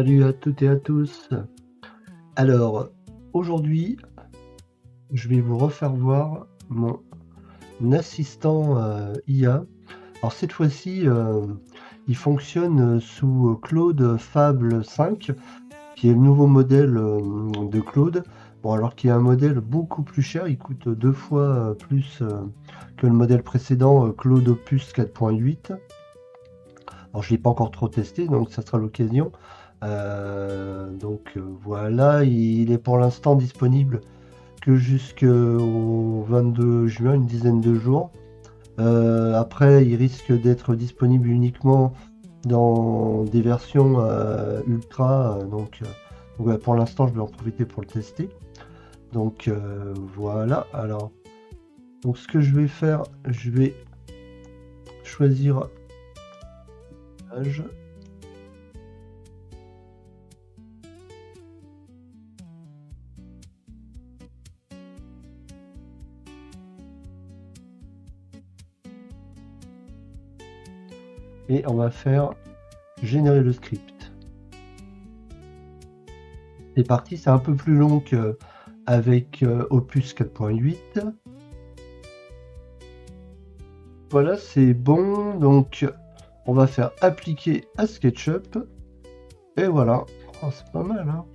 Salut à toutes et à tous. Alors, aujourd'hui, je vais vous refaire voir mon assistant IA. Alors cette fois-ci, il fonctionne sous Claude Fable 5, qui est le nouveau modèle de Claude. Bon, alors qu'il y a un modèle beaucoup plus cher, il coûte 2 fois plus que le modèle précédent, Claude Opus 4.8. Alors je ne l'ai pas encore trop testé, donc ça sera l'occasion. Voilà, il est pour l'instant disponible que jusqu'au 22 juin, une dizaine de jours. Après, il risque d'être disponible uniquement dans des versions ultra. Ouais, pour l'instant, je vais en profiter pour le tester. Donc voilà. Alors, donc ce que je vais faire, je vais choisir l'image. Et on va faire générer le script. C'est parti, c'est un peu plus long qu'avec Opus 4.8. Voilà, c'est bon. Donc, on va faire appliquer à SketchUp. Et voilà. Oh, c'est pas mal, hein.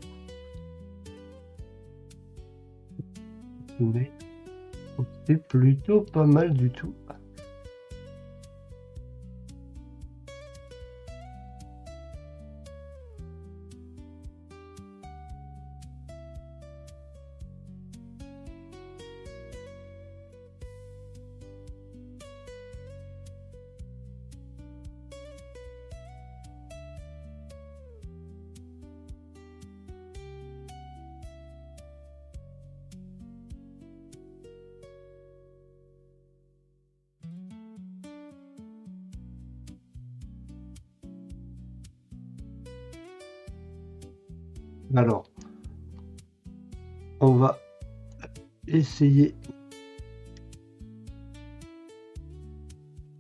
C'est plutôt pas mal du tout. Alors, on va essayer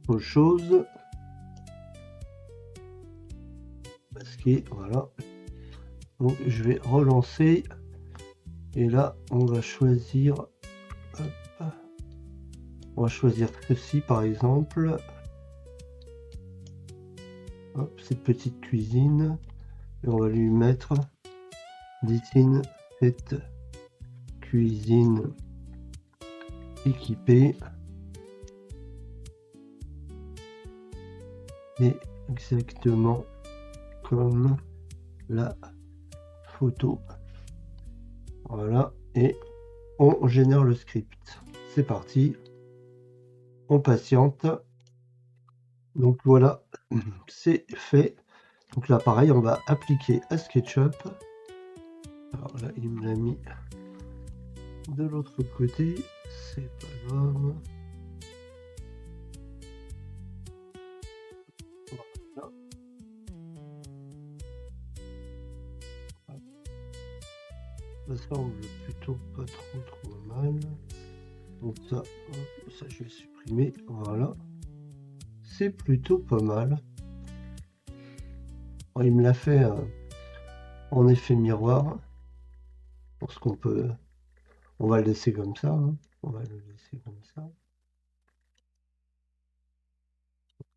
autre chose. Parce que voilà. Donc, je vais relancer. Et là, on va choisir. Hop, on va choisir ceci par exemple. Hop, cette petite cuisine. Et on va lui mettre dessine cette cuisine équipée. Et exactement comme la photo. Voilà. Et on génère le script. C'est parti. On patiente. Donc voilà, c'est fait. Donc là, pareil, on va appliquer à SketchUp. Alors là, il me l'a mis de l'autre côté. C'est pas grave. Voilà. Ça semble plutôt pas trop mal. Donc ça, hop, ça je vais supprimer. Voilà. C'est plutôt pas mal. Alors, il me l'a fait en effet miroir. Parce qu'on peut. On va le laisser comme ça. Hein. On va le laisser comme ça.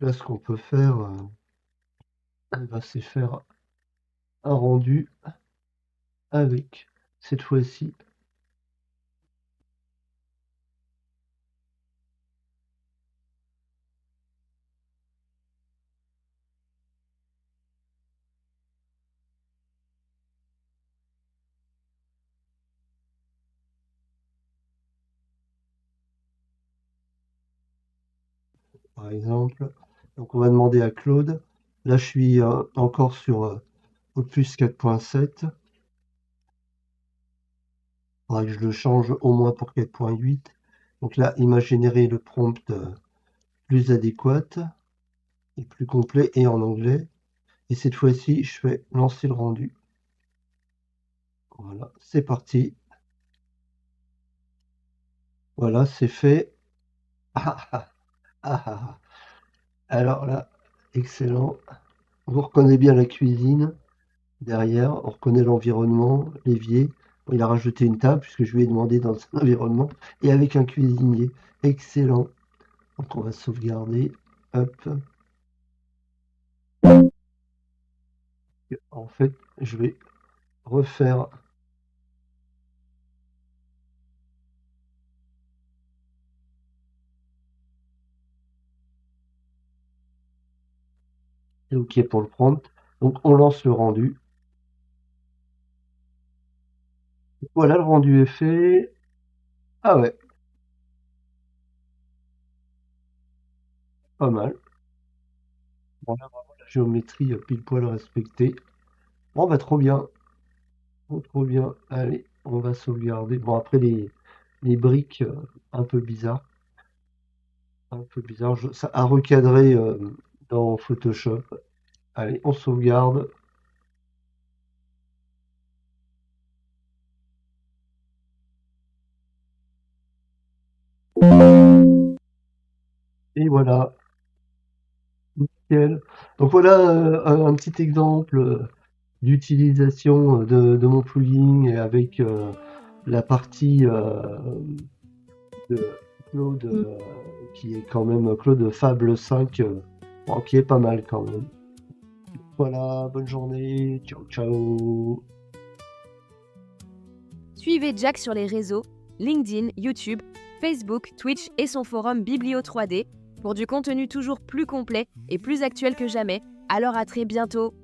Là, ce qu'on peut faire, c'est faire un rendu avec cette fois-ci par exemple. Donc on va demander à Claude. Là, je suis encore sur Opus 4.7. Il faudra que je le change au moins pour 4.8. Donc là, il m'a généré le prompt plus adéquat et plus complet et en anglais. Et cette fois-ci, je fais lancer le rendu. Voilà, c'est parti. Voilà, c'est fait. Alors là, excellent. Vous reconnaissez bien la cuisine. derrière, on reconnaît l'environnement, l'évier. Bon, il a rajouté une table puisque je lui ai demandé dans un environnement et avec un cuisinier. Excellent. Donc on va sauvegarder. Hop. En fait, je vais refaire. C'est OK pour le prendre. Donc on lance le rendu. Voilà, le rendu est fait. Ah ouais, pas mal. Bon, là, vraiment, la géométrie pile poil respectée. Bon, bah trop bien. Oh, trop bien. Allez, on va sauvegarder. Bon, après les briques un peu bizarres. Un peu bizarre. Ça a recadré dans Photoshop. Allez, on sauvegarde. Et voilà. Nickel. Donc voilà un petit exemple d'utilisation de mon plugin et avec la partie de Claude qui est quand même Claude Fable 5 bon, qui est pas mal quand même. Voilà, bonne journée, ciao ciao. Suivez Jack sur les réseaux, LinkedIn, YouTube, Facebook, Twitch et son forum Biblio 3D pour du contenu toujours plus complet et plus actuel que jamais. Alors à très bientôt.